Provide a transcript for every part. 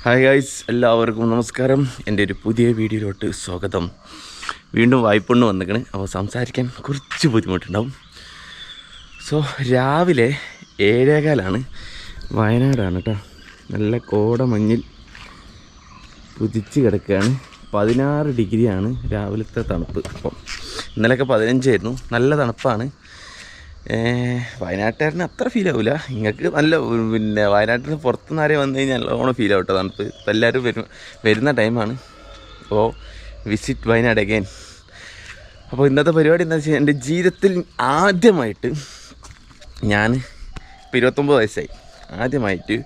Hi guys, എല്ലാവർക്കും നമസ്കാരം. എൻ്റെ ഒരു പുതിയ വീഡിയോയിലോട്ട് സ്വാഗതം. വീണ്ടും വായ്പൊണ്ണ് വന്നിക്കണ്. അപ്പോൾ സംസാരിക്കാൻ കുറച്ച് ബുദ്ധിമുട്ടുണ്ടാവും. സോ രാവിലെ 7:15 വയനാടാണ് കേട്ടോ. നല്ല കോടമഞ്ഞിൽ കുതിച്ച് കിടക്കുകയാണ്. 16 ഡിഗ്രിയാണ് രാവിലത്തെ തണുപ്പ്. അപ്പം ഇന്നലെയൊക്കെ 15 ആയിരുന്നു. നല്ല തണുപ്പാണ്. വയനാട്ടുകാരന് അത്ര ഫീൽ ആവില്ല. നിങ്ങൾക്ക് നല്ല വയനാട്ടിൽ പുറത്തുനിന്ന് ആരെയും വന്നു കഴിഞ്ഞാൽ നല്ലോണം ഫീൽ ആവട്ടെ തണുപ്പ്. ഇപ്പം എല്ലാവരും വരുന്ന ടൈമാണ്. അപ്പോൾ വിസിറ്റ് വയനാട് അഗൈൻ. അപ്പോൾ ഇന്നത്തെ പരിപാടി എന്താ വെച്ചാൽ, എൻ്റെ ജീവിതത്തിൽ ആദ്യമായിട്ട് ഞാൻ ഇപ്പോൾ 29 വയസ്സായി. ആദ്യമായിട്ട്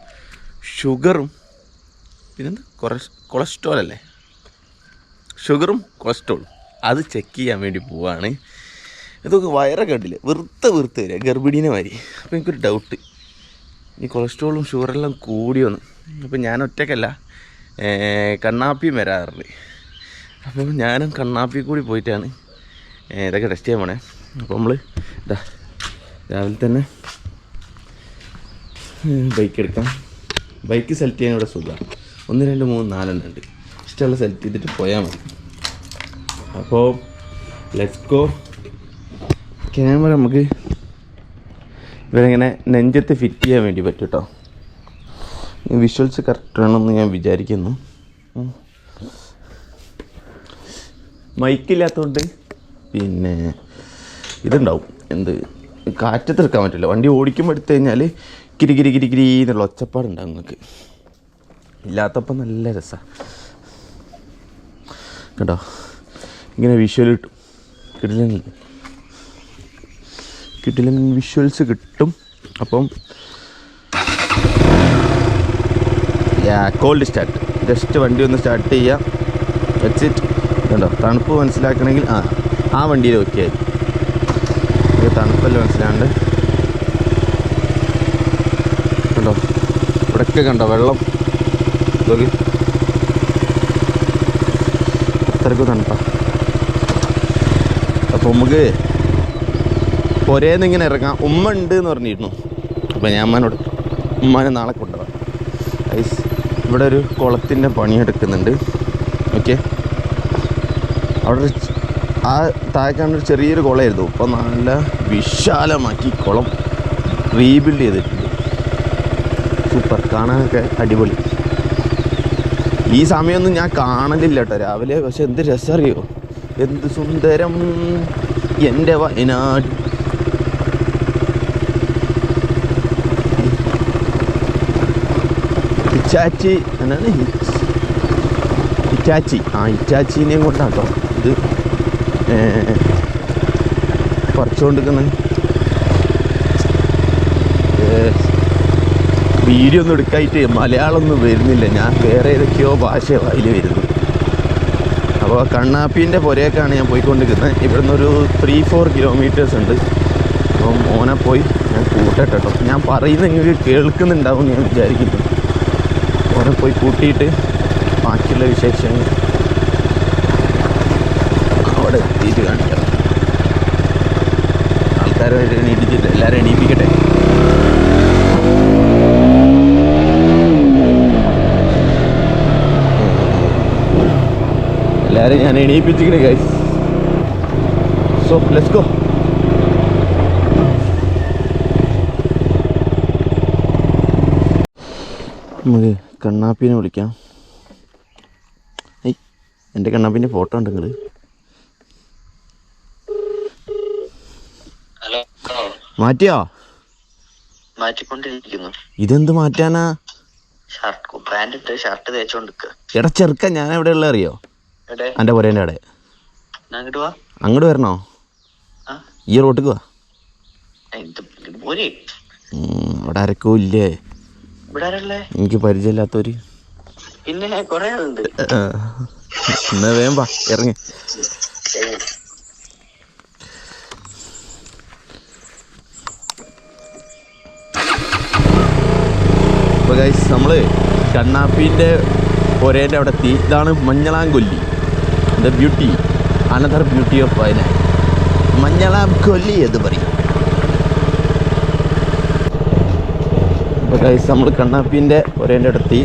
ഷുഗറും പിന്നെന്താ കൊളസ്ട്രോൾ അല്ലേ, ഷുഗറും കൊളസ്ട്രോളും അത് ചെക്ക് ചെയ്യാൻ വേണ്ടി പോവാണ്. ഇതൊക്കെ വയറൊക്കെ ഉണ്ടല്ലേ വെറുതെ വരിക ഗർഭിണീനെ മാതിരി. അപ്പോൾ എനിക്കൊരു ഡൗട്ട്, ഈ കൊളസ്ട്രോളും ഷുഗറെല്ലാം കൂടി വന്നു. അപ്പോൾ ഞാൻ ഒറ്റയ്ക്കല്ല, കണ്ണാപ്പിയും വരാറുണ്ട്. അപ്പോൾ ഞാനും കണ്ണാപ്പി കൂടി പോയിട്ടാണ് ഇതൊക്കെ ടെസ്റ്റ് ചെയ്യാൻ പോണേ. അപ്പോൾ നമ്മൾ രാവിലെ തന്നെ ബൈക്ക് എടുക്കാം. ബൈക്ക് സെലക്ട് ചെയ്യാൻ ഇവിടെ സുഖമാണ്. 1 2 3 4 എണ്ണം ഉണ്ട്. ഇഷ്ടമുള്ള സെലക്ട് ചെയ്തിട്ട് പോയാൽ മതി. അപ്പോൾ ലെറ്റ്സ് ഗോ. ക്യാമറ നമുക്ക് ഇവരിങ്ങനെ നെഞ്ചത്ത് ഫിറ്റ് ചെയ്യാൻ വേണ്ടി പറ്റും കേട്ടോ. വിഷ്വൽസ് കറക്റ്റ് ആണെന്ന് ഞാൻ വിചാരിക്കുന്നു. മൈക്കില്ലാത്തതുകൊണ്ട് പിന്നെ ഇതുണ്ടാവും, എന്ത് കാറ്റത്തെടുക്കാൻ പറ്റില്ല. വണ്ടി ഓടിക്കുമ്പോൾ എടുത്തു കഴിഞ്ഞാൽ കിരി കിരി കിരി കിരി എന്നുള്ള ഒച്ചപ്പാടുണ്ടാവും. നിങ്ങൾക്ക് ഇല്ലാത്തപ്പം നല്ല രസമാണ് കേട്ടോ. ഇങ്ങനെ വിഷ്വൽ കിട്ടില്ല വിഷ്വൽസ് കിട്ടും. അപ്പം കോൾഡ് സ്റ്റാർട്ട്, ജസ്റ്റ് വണ്ടി ഒന്ന് സ്റ്റാർട്ട് ചെയ്യുക. വെച്ച് കണ്ടോ, തണുപ്പ് മനസ്സിലാക്കണമെങ്കിൽ ആ വണ്ടിയിൽ നോക്കിയാൽ തണുപ്പല്ല മനസ്സിലാണ്ട്. കണ്ടോ ഇവിടെയൊക്കെ കണ്ടോ വെള്ളം, ഇതൊക്കെ അത്രയ്ക്കും തണുപ്പാണ്. അപ്പോൾ നമുക്ക് പുരേന്ന് ഇങ്ങനെ ഇറങ്ങാം. ഉമ്മ ഉണ്ട് എന്ന് പറഞ്ഞിരുന്നു. അപ്പോൾ ഞാൻ ഉമ്മാനെ നാളെ കൊണ്ടുപോകാം. ഐസ് ഇവിടെ ഒരു കുളത്തിൻ്റെ പണിയെടുക്കുന്നുണ്ട്. ഓക്കെ, അവിടെ ആ താഴേക്കാണൊരു ചെറിയൊരു കുളമായിരുന്നു. ഇപ്പോൾ നല്ല വിശാലമാക്കി കുളം റീബിൽഡ് ചെയ്തിട്ടുണ്ട്. സൂപ്പർ, കാണാനൊക്കെ അടിപൊളി. ഈ സമയമൊന്നും ഞാൻ കാണലില്ല കേട്ടോ രാവിലെ. പക്ഷെ എന്ത് രസം അറിയോ, എന്ത് സുന്ദരം എൻ്റെ വയനാട്. ഹിറ്റാച്ചി എന്നാണ്, ഹിറ്റാച്ചിനെയും കൊണ്ടാട്ടോ ഇത് പറിച്ചുകൊണ്ടിരിക്കുന്നത്. വീഡിയോ ഒന്നും എടുക്കായിട്ട് മലയാളമൊന്നും വരുന്നില്ല. ഞാൻ വേറെ ഏതൊക്കെയോ ഭാഷ അതിൽ വരുന്നു. അപ്പോൾ കണ്ണാപ്പീൻ്റെ പുരയൊക്കെയാണ് ഞാൻ പോയിക്കൊണ്ടിരിക്കുന്നത്. ഇവിടെ നിന്നൊരു 3-4 കിലോമീറ്റേഴ്സ് ഉണ്ട്. അപ്പം മോനെ പോയി ഞാൻ കൂട്ടട്ടെ കേട്ടോ. ഞാൻ പറയുന്നത് നിങ്ങൾക്ക് കേൾക്കുന്നുണ്ടാവും ഞാൻ വിചാരിക്കുന്നു. ഓനെ പോയി കൂട്ടിയിട്ട് ബാക്കിയുള്ള വിശേഷങ്ങൾ അവിടെ എത്തിയിട്ട് കാണിക്കാം. ആൾക്കാരെ എണീപ്പിച്ചില്ല, എല്ലാവരും എണീപ്പിക്കട്ടെ. എല്ലാവരും ഞാൻ എണീപ്പിച്ചിരിക്കണേ ഗൈസ്. So let's go. നമുക്ക് കണ്ണാപ്പീനെ വിളിക്കാം. എൻ്റെ കണ്ണാപ്പീൻ്റെ ഫോട്ടോ ഉണ്ട് നിങ്ങൾ. മാറ്റിയോ? മാറ്റിക്കൊണ്ടിരിക്കുന്നു. ഇതെന്ത് മാറ്റാനാ? ഷർട്ട് തേച്ചോണ്ടിരിക്കുക. എടാ ചെറുക്ക, ഞാൻ എവിടെ ഉള്ള അറിയോ? എൻ്റെ പുരേൻ്റെ അവിടെ. അങ്ങോട്ട് വരണോ? ഈ റോട്ടിക്ക് വാ. അവിടെ ആരൊക്കെ ഇല്ലേ? എനിക്ക് പരിചയമില്ലാത്തവര്. പിന്നെ കൊറേ ആളുണ്ട്. എന്നാ വേഗം വാ, ഇറങ്ങി. അപ്പോൾ ഗൈസ്, നമ്മൾ കണ്ണാപ്പീൻ്റെ പുരേൻ്റെ അവിടെ എത്തി. ഇതാണ് Manjalamkolli, the beauty, another beauty of Wayanad. Manjalamkolli എന്ന് പറയും. അപ്പോൾ ഗൈസ് നമ്മൾ കണ്ണാപ്പീൻ്റെ ഒരേൻ്റെ അടുത്ത്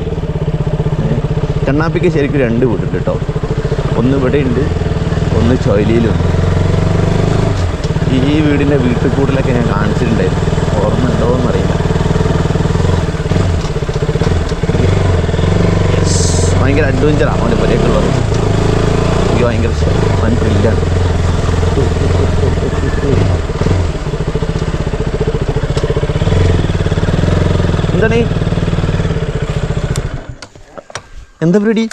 കണ്ണാപ്പിക്ക് ശരിക്കും 2 വീടുണ്ട് കേട്ടോ. ഒന്ന് ഇവിടെ ഉണ്ട്, ഒന്ന് ചൊയിലിയിലുണ്ട്. ഈ വീടിൻ്റെ വീട്ടിൽ കൂടുതലൊക്കെ ഞാൻ കാണിച്ചിട്ടുണ്ടായിരുന്നു, ഓർമ്മ ഉണ്ടോ എന്നറിയില്ല. ഭയങ്കര അഡ്വഞ്ചറാണ് അവൻ്റെ പുരയൊക്കെയുള്ളത്. എനിക്ക് ഭയങ്കര ഇഷ്ടമാണ്. അവൻ ത്രില്ലാണ്. എന്താണ് എന്താ പരിപാടി?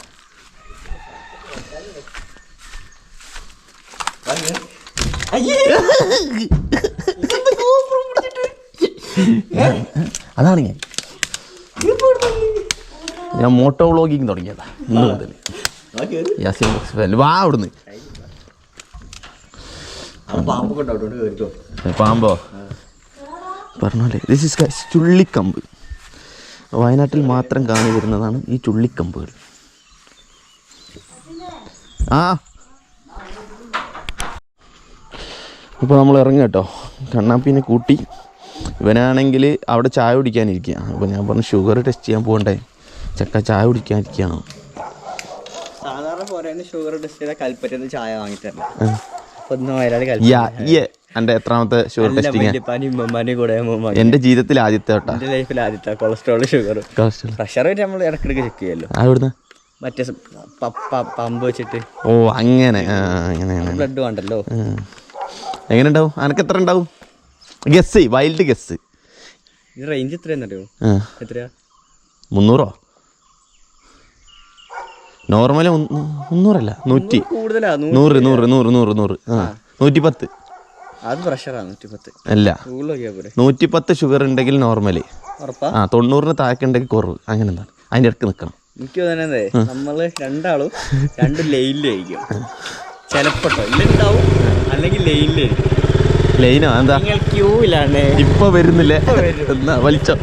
അതാണ് ഞാൻ മോട്ടോ വ്ളോഗിങ് തുടങ്ങിയതാ ഇന്ന് മുതൽ. വാ അവിടുന്ന്. പാമ്പോ പറഞ്ഞോലെ. ദിസ് ഇസ് ഗൈസ് ചുള്ളിക്കമ്പ്. വയനാട്ടിൽ മാത്രം കാണി വരുന്നതാണ് ഈ ചുള്ളിക്കമ്പുകൾ. അപ്പോൾ നമ്മൾ ഇറങ്ങുക കേട്ടോ. കണ്ണാപ്പിനെ കൂട്ടി. ഇവനാണെങ്കിൽ അവിടെ ചായ കുടിക്കാനിരിക്കുക. അപ്പോൾ ഞാൻ പറഞ്ഞു ഷുഗർ ടെസ്റ്റ് ചെയ്യാൻ പോകണ്ടേ, ചക്ക ചായ കുടിക്കാനിരിക്കുകയാണ്. സാധാരണ ഷുഗർ ടെസ്റ്റ് ചെയ്താൽ കൽപ്പറ്റന്ന് ചായ വാങ്ങിത്തരണം. എൻ്റെ എത്രാമത്തെ ഷുഗർ ടെസ്റ്റിങ്? എൻ്റെ ജീവിതത്തിൽ ആദ്യത്തെ തൊട്ടാ. എൻ്റെ ലൈഫിൽ ആദ്യത്തെ കൊളസ്ട്രോൾ ഷുഗർ പ്രഷർ നമ്മൾ ഇടയ്ക്കിടയ്ക്ക് ചെക്ക് ചെയ്യുമല്ലോ. അവിടുന്ന് മറ്റേ പമ്പ് വെച്ചിട്ട്. ഓ അങ്ങനെ അങ്ങനെ ബ്ലഡ് വേണ്ടല്ലോ. എങ്ങനെ ഉണ്ടാവും? അനക്ക് എത്ര ഉണ്ടാവും? Guess, wild guess. ഇത് റേഞ്ച് എത്രയാണെന്നറിയോ? എത്രയാ? 300? നോർമല് 300 അല്ല, 100 കൂടുതലാ. 100 110. അത് പ്രഷറാണ്. 110 അല്ല, 110 ഷുഗർ ഉണ്ടെങ്കിൽ നോർമല്. 90 താഴേക്കുണ്ടെങ്കിൽ കുറവ്. അങ്ങനെ എന്താണ് അതിൻ്റെ ഇടയ്ക്ക് നിൽക്കണം. എനിക്ക് തോന്നുന്നത് നമ്മള് രണ്ടാളും 2 ലൈനിലായിരിക്കും ചിലപ്പോ. ഇല്ലുണ്ടാവും, അല്ലെങ്കിൽ ലൈനിലായിരിക്കും. ലൈനോ? എന്താ ക്യൂവിലാണ് ഇപ്പൊ വരുന്നില്ലേ? എന്നാ വലിച്ചോ.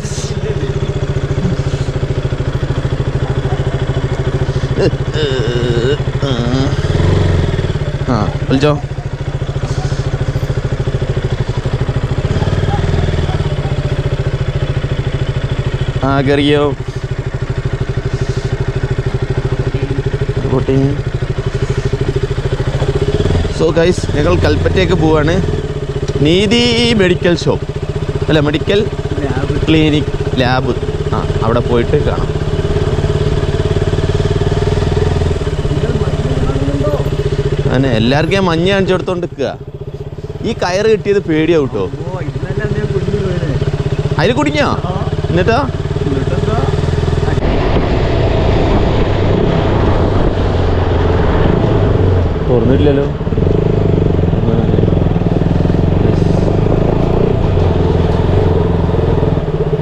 വലിച്ചോ. കറിയോ സോ ഗൈസ്, ഞങ്ങൾ കൽപ്പറ്റയ്ക്ക് പോവാണ്. നീതി മെഡിക്കൽ ഷോപ്പ് അല്ല, മെഡിക്കൽ ക്ലിനിക് ലാബ്. അവിടെ പോയിട്ട് കാണാം. അങ്ങനെ എല്ലാവർക്കും മഞ്ഞ കാണിച്ചു കൊടുത്തോണ്ട് നിൽക്കുക. ഈ കയറ് കിട്ടിയത് പേടിയാവും കേട്ടോ. അതിൽ കുടുങ്ങിയോ? എന്നിട്ടോ തുറന്നില്ലല്ലോ.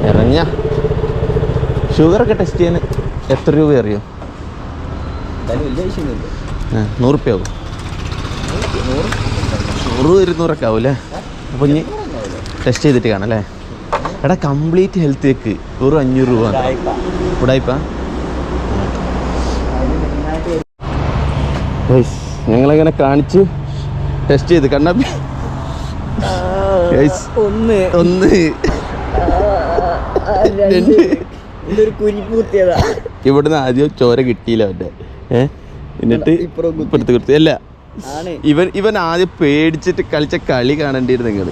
ഇറങ്ങിയ ഷുഗറൊക്കെ ടെസ്റ്റ് ചെയ്യാൻ എത്ര രൂപ അറിയോ? 100 രൂപ ആവും. 100-200 ആവും. അപ്പോൾ ഇനി ടെസ്റ്റ് ചെയ്തിട്ട് കാണാം അല്ലേ? എടാ കംപ്ലീറ്റ് ഹെൽത്ത് ചെക്ക് വെറും 500 രൂപ. ഉടായിപ്പാ. ഞങ്ങളങ്ങനെ കാണിച്ച് ടെസ്റ്റ് ചെയ്ത് കണ്ണാപ്പി. ഒന്ന് ഇവിടുന്ന് ആദ്യം ചോര കിട്ടിയില്ല അവൻ്റെ. എന്നിട്ട് ഇപ്പുറത്ത് കൊടുത്തു. അല്ല, ഇവൻ ആദ്യം പേടിച്ചിട്ട് കളിച്ച കളി കാണേണ്ടിയിരുന്നു നിങ്ങൾ.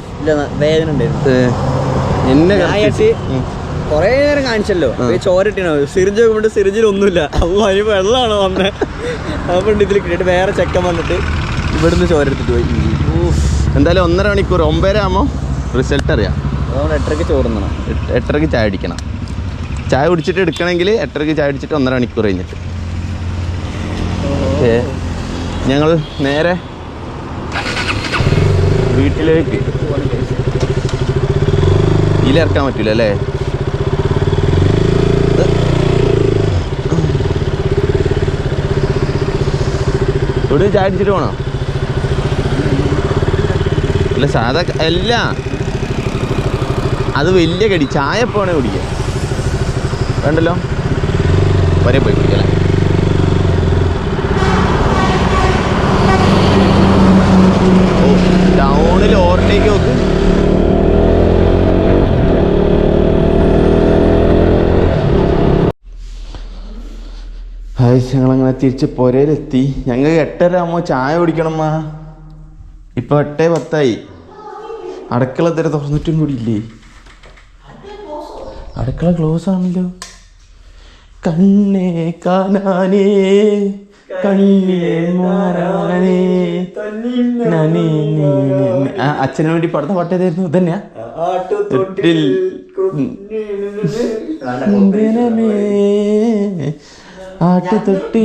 എന്നെ കൊറേ നേരം കാണിച്ചല്ലോ. ചോരട്ടിനോ സിറിഞ്ച് നോക്കുമ്പോൾ സിറിഞ്ചിൽ ഒന്നുമില്ല. അതിന് വെള്ളമാണോ വന്നത്? അതുകൊണ്ട് ഇതിൽ കിട്ടിയിട്ട് വേറെ ചെക്കൻ വന്നിട്ട് ഇവിടുന്ന് ചോര എടുത്തിട്ട് പോയി. എന്തായാലും 1.5 മണിക്കൂർ 9 ആകുമ്പോൾ റിസൾട്ട് അറിയാം. അതുകൊണ്ട് 8:30 ചോറുന്നണം. 8:30 ചായ അടിക്കണം. ചായ കുടിച്ചിട്ട് എടുക്കണമെങ്കിൽ 8:30 ചായ അടിച്ചിട്ട് 1.5 മണിക്കൂർ കഴിഞ്ഞിട്ട്. ഞങ്ങൾ നേരെ വീട്ടിലേക്ക്. ഇതിലിറക്കാൻ പറ്റില്ല അല്ലേ? ഇവിടെ ചായ അടിച്ചിട്ട് പോണോ? അല്ല സാധാ അല്ല, അത് വലിയ കടി. ചായ പോണേ കുടിക്കാം. വേണ്ടല്ലോ, വരെ പോയി കുടിക്കല്ലേ. ടൗണിൽ ഓവർടേക്ക് നോക്ക്. ഞങ്ങളങ്ങനെ തിരിച്ച് പുരയിലെത്തി. ഞങ്ങൾക്ക് 8:30 ആകുമ്പോൾ ചായ കുടിക്കണം. ഇപ്പം 8:10 അടുക്കള തരെ തുറന്നിട്ടും കൂടി ഇല്ലേ? അടുക്കള ക്ലോസ് ആണല്ലോ. കണ്ണേ കാണാനേ കണ്ണേ മാറാനേ. അച്ഛന് വേണ്ടി പാടുന്ന പാട്ട് ഏതായിരുന്നു? ഇതന്നെയാ തൊട്ടിൽ ആട്ടുതൊട്ടി.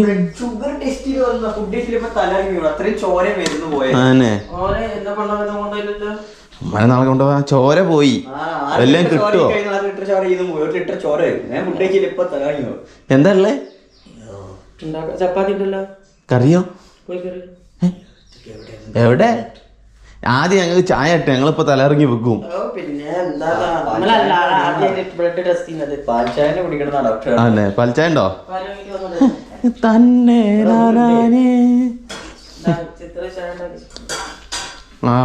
മഴ നാളെ കൊണ്ടുപോവാ. ചോര പോയി എല്ലാം കിട്ടുമോ? എന്താ ഉള്ളേ? കറിയോ? എവിടെ? ആദ്യം ഞങ്ങൾക്ക് ചായ ഇട്ട് ഞങ്ങളിപ്പോ തലയിറങ്ങി വെക്കും. അല്ലേ പാൽച്ചായ ഉണ്ടോ? തന്നെ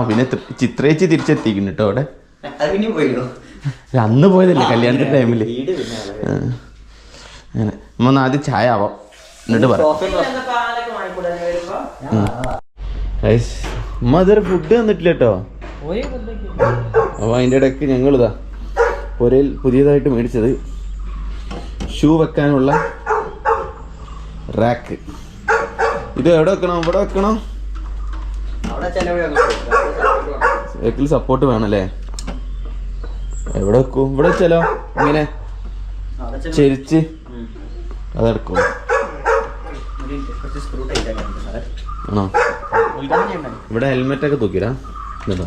പിന്നെ ചിത്രേച്ചി തിരിച്ചെത്തിക്കുന്നു കേട്ടോ അവിടെ. അന്ന് പോയതല്ലേ കല്യാണത്തിന്റെ ടൈമില്. അങ്ങനെ നമ്മ ആദ്യം ചായ ആവാം എന്നിട്ട് പറയാം. ഉമ്മ ഇതുവരെ ഫുഡ് തന്നിട്ടില്ല കേട്ടോ. അപ്പൊ അതിൻ്റെ ഇടയ്ക്ക് ഞങ്ങളിതാ പുരയിൽ പുതിയതായിട്ട് മേടിച്ചത് ഷൂ വെക്കാനുള്ള റാക്ക്. ഇത് എവിടെ വെക്കണം? ഇവിടെ വെക്കണം. സൈക്കിൾ സപ്പോർട്ട് വേണല്ലേ? എവിടെ വെക്കും? ഇവിടെ വെച്ചാലോ? ഇങ്ങനെ ചെരിച്ച് അതെടുക്കും ആണോ? ഇവിടെ ഹെൽമെറ്റ് ഒക്കെ തൂക്കിടാ. വരുമോ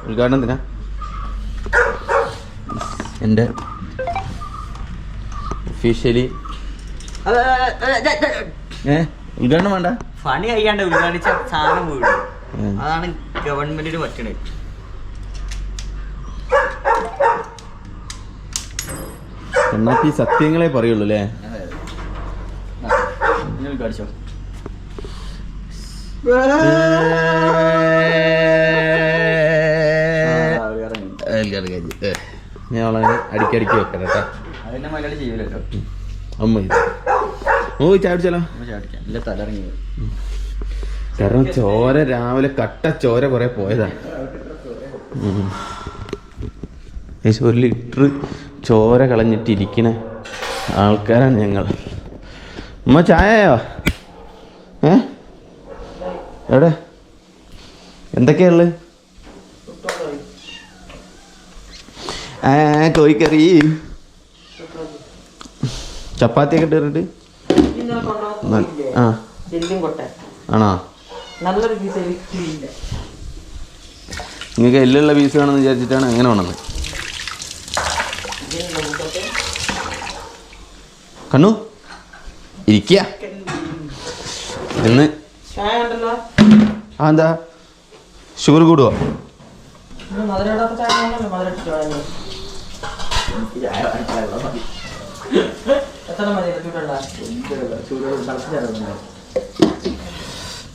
ഉദ്ഘാടനത്തിനാ? എൻ്റെ ഒഫീഷ്യലി ഉദ്ഘാടനം വേണ്ട. പണി കഴിയാണ്ട് ഉദ്ഘാടിച്ച സാധനം വീടും. അതാണ് ഗവൺമെന്റിന് പറ്റണത്. എന്നാക്കി സത്യങ്ങളെ പറയുള്ളൂ അല്ലേ? ഉദ്ഘാടിച്ചോ. ഞാൻ വളരെ അടിക്കടിക്ക് വെക്കാം കേട്ടോ. അതെന്നെ മലയാളി ചെയ്യൂലല്ലോ. അമ്മ ഓ ചാടിച്ചാലോ? തലറങ്ങി. കാരണം ചോര രാവിലെ കട്ട ചോര കുറെ പോയതാണ്. 1 ലിറ്റർ ചോര കളഞ്ഞിട്ടിരിക്കണ ആൾക്കാരാണ് ഞങ്ങൾ. അമ്മ ചായയോ? എവിടെ എന്തൊക്കെയുള്ളത്? കോഴിക്കറി ചപ്പാത്തിയൊക്കെ ഇട്ടിട്ട്. ആണോ? നിങ്ങൾക്ക് എല്ലുള്ള പീസ് വേണമെന്ന് വിചാരിച്ചിട്ടാണ് അങ്ങനെ വേണമെന്ന്. കണ്ണു ഇരിക്കുക എന്ന്. എന്താ ഷുഗർ കൂടുവോ?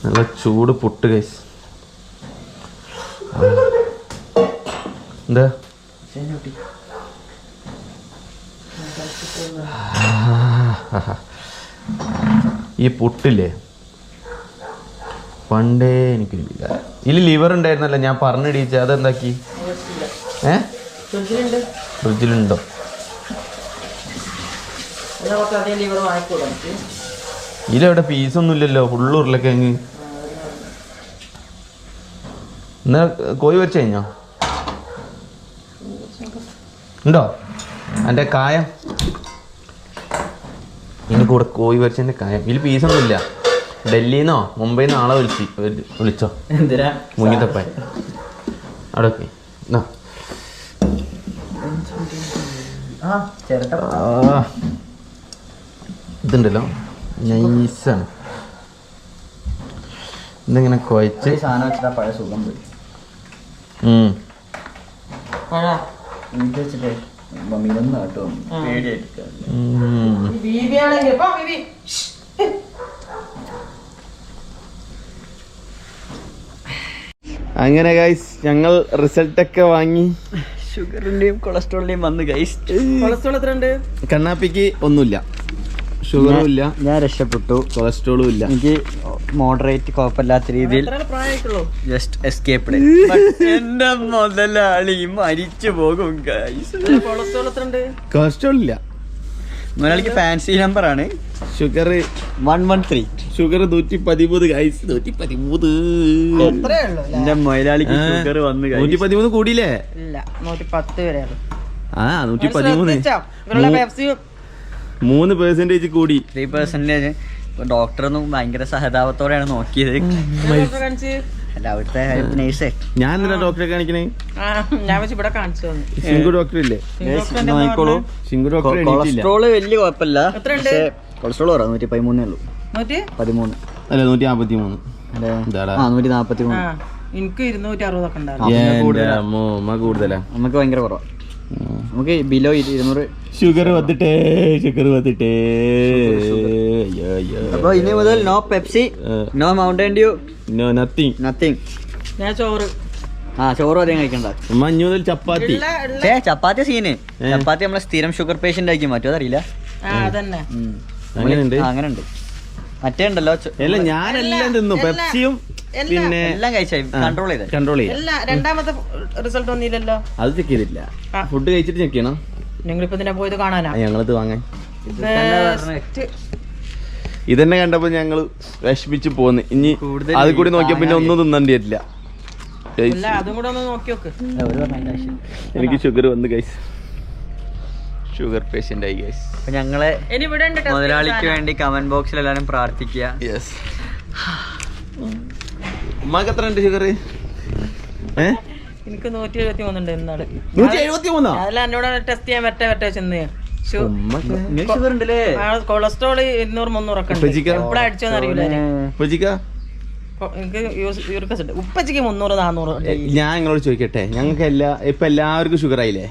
നല്ല ചൂട് പുട്ട് ഗൈസ്. എന്താ ഈ പുട്ടില്ലേ പണ്ടേ എനിക്കില്ല. ഇതിൽ ലിവർ ഉണ്ടായിരുന്നല്ലോ, ഞാൻ പറഞ്ഞിടിച്ച. അതെന്താക്കി? ഫ്രിഡ്ജിലുണ്ടോ? ഇതിലെവിടെ പീസൊന്നും ഇല്ലല്ലോ, ഫുള്ള് ഉരുളക്കിഴങ്ങ്. എന്നാ കോഴി വരച്ച് കഴിഞ്ഞോ? ഉണ്ടോ എൻ്റെ കായം? ഇനി കൂടെ കോഴി വരച്ചതിൻ്റെ കായം. ഇതിൽ പീസൊന്നും ഇല്ല. ഡൽഹിന്നോ മുംബൈന്നോ ആളെ വിളിച്ചോ. എന്തിനാ? മുങ്ങിത്തപ്പാൻ അവിടെ ഇതുണ്ടല്ലോ നൈസാണ്. ഇതിങ്ങനെ കുഴച്ച് സാധനം വെച്ചിട്ട് പഴയ സുഖം പോയി. വെച്ചിട്ട് മമ്മീനൊന്നും കേട്ടോ പേടിയായിട്ട്. അങ്ങനെ ഗൈസ് ഞങ്ങൾ റിസൾട്ടൊക്കെ വാങ്ങി ഷുഗറിന്റെയും കൊളസ്ട്രോളിന്റെയും വന്ന് ഗൈസ്. കൊളസ്ട്രോൾ എത്ര ഉണ്ട്? കണ്ണാപ്പിക്ക് ഒന്നുമില്ല, ഷുഗറും ഇല്ല, ഞാൻ രക്ഷപ്പെട്ടു. കൊളസ്ട്രോളും ഇല്ല. എനിക്ക് മോഡറേറ്റ് കുഴപ്പമില്ലാത്ത രീതിയിൽ എത്ര പ്രായമായിട്ടുള്ളൂ? Just escaped. എന്റെ മുതലാളി മരിച്ചു പോകും ഗൈസ്. കൊളസ്ട്രോൾ എത്ര ഉണ്ട്? കൊളസ്ട്രോൾ ഇല്ല. മുതലാളിക്ക് ഫാൻസി നമ്പർ ആണ് ഷുഗർ 113. Sugar 113 guys, 113. എത്രയേ ഉള്ളൂ? എന്റെ മുതലാളിക്ക് ഷുഗർ വന്ന് 113 കൂടിയില്ലേ? ഇല്ല, 110 വരെയുള്ളൂ. 113. ഇവരുടെ പെപ്സി 3% കൂടി. 3%. ഡോക്ടറൊന്നും ഭയങ്കര സഹതാപത്തോടെയാണ് നോക്കിയത്. കാണിച്ച് അല്ല അവിടുത്തെ നേഴ്സേ. ഞാൻ എന്തിനാ ഡോക്ടറെ കാണിക്കണേ? ഞാൻ വെച്ച് ഇവിടെ കാണിച്ചു തന്നു. ശിങ്കു ഡോക്ടർ ഇല്ലേ? നോക്കിക്കോളൂ. ശിങ്കു ഡോക്ടർ എണീറ്റില്ല. കൊളസ്ട്രോള് വലിയ കുഴപ്പമില്ല. എത്രയുണ്ട്? കൊളസ്ട്രോൾ പറയാം 113 ഉള്ളൂ. 13 അല്ല 143. അല്ലേ? 143. എനിക്ക് 260 ഒക്കെ ഉണ്ടായിരുന്നു. കൂടുതലാ. നമുക്ക് ഭയങ്കര കുറവാ. നമുക്ക് ബിലോ 200. ഷുഗർ വന്നിട്ടേ. അപ്പൊ ഇനി മുതൽ no Pepsi, no Mountain Dew, nothing. ഞാൻ ചോറ് ചോറും അധികം കഴിക്കണ്ട. മഞ്ഞു മുതൽ ചപ്പാത്തി. ചപ്പാത്തി സീന്. ചപ്പാത്തി നമ്മളെ സ്ഥിരം ഷുഗർ പേഷ്യന്റ് ആക്കി മാറ്റും, അതറിയില്ല. അതന്നെ അങ്ങനെ ഉണ്ട്. മറ്റേ ഉണ്ടല്ലോ അല്ല ഞാനെല്ലാം തിന്നു, പെപ്സിയും പിന്നെ എല്ലാം കഴിച്ചായി കൺട്രോൾ ചെയ്ത്. രണ്ടാമത്തെ റിസൾട്ട് ഒന്നുമില്ലല്ലോ. അത് ചെക്ക് ചെയ്തില്ല. ഫുഡ് കഴിച്ചിട്ട് ചെക്ക് ചെയ്യണം. നിങ്ങളിപ്പോ ഇതിനെ പോയത് കാണാനാ? ഞങ്ങളിത് വാങ്ങാൻ ഇതന്നെ കണ്ടപ്പോ ഞങ്ങള് വിഷമിച്ച് പോന്ന്. ഇനി അത് കൂടി നോക്കിയ പിന്നെ ഒന്നും തിന്നേണ്ടി വരില്ല. അതും കൂടെ ഒന്ന് നോക്കി നോക്ക്. എനിക്ക് ഷുഗർ വന്ന് ഗൈസ്, ഷുഗർ പേഷ്യന്റ് ആയി ഗൈസ്. അപ്പൊ ഞങ്ങളെ ഇനി ഇവിടെ ഉണ്ട് test മുതലാളിക്ക് വേണ്ടി കമന്റ് ബോക്സിൽ എല്ലാരും പ്രാർത്ഥിക്കുക. യെസ്. ഉമ്മാക്ക് എത്ര ഉണ്ട് ഷുഗർ? എനിക്ക് 173 ഉണ്ട് ഇന്നാള്. 173? അതല്ല എന്നോട് ടെസ്റ്റ് ചെയ്യാൻ വരട്ടെ ചെന്ന്. ഷുഗർ ഉണ്ടല്ലേ? കൊളസ്ട്രോൾ 200-300 ഒക്കെ ഉണ്ട്. എപ്പോഴാ അടിച്ചോന്ന് അറിയില്ല. എനിക്ക് യൂറിക് ആസിഡ് ഉപ്പച്ചക്ക് 300-400. ഞാൻ നിങ്ങളോട് ചോദിക്കട്ടെ, ഞങ്ങൾക്ക് ഇപ്പൊ എല്ലാവർക്കും ഷുഗർ ആയില്ലേ?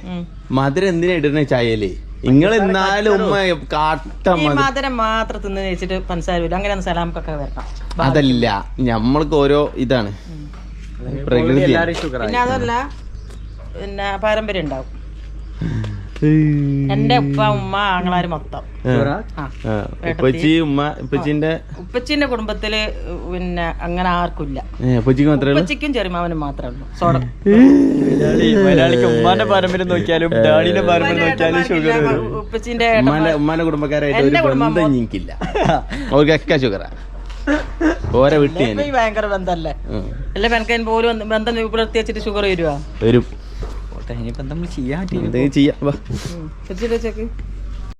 മധുരം എന്തിനാ ഇടുന്ന ചായല്ലേ? നിങ്ങൾ എന്നാലും ഉമ്മ കാട്ട മധുരം മാത്രം തിന്ന് വെച്ചിട്ട് പഞ്ചസാര അങ്ങനെ സലാമക്കൊക്കെ വരണം. അതല്ല, നമ്മൾക്ക് ഓരോ ഇതാണ് പ്രകൃതി. പിന്നെ അതല്ല, പിന്നെ പാരമ്പര്യം ഉണ്ടാവും. എന്റെ ഉപ്പ ഉമ്മ ആങ്ങളാര് മൊത്തം ഉപ്പച്ചിന്റെ കുടുംബത്തില് പിന്നെ അങ്ങനെ ആർക്കില്ല. ഉപ്പച്ചിക്കും ചെറിമാവനും മാത്രമേ ഉള്ളൂ. സോഡ ഉമ്മാന്റെ പാരമ്പര്യം നോക്കിയാലും ഡാഡിന്റെ പാരമ്പര്യം നോക്കിയാലും ഷുഗർ. ഉപ്പച്ചിന്റെ ഉമ്മാന്റെ കുടുംബക്കാരായിട്ട് ഒരു ബന്ധം എനിക്കില്ല. അവർക്കൊക്കെ ഷുഗറാ. ഓരോ വീട്ടിൽ ഭയങ്കര ബന്ധല്ലേ? അല്ല പെനക്കൻ പോലും ബന്ധം പുലർത്തി വെച്ചിട്ട് ഷുഗർ വരുവാ. വരും. ഇനിയിപ്പോ എന്താ ചെയ്യാൻ ചെയ്യാം. വെച്ചിട്ട്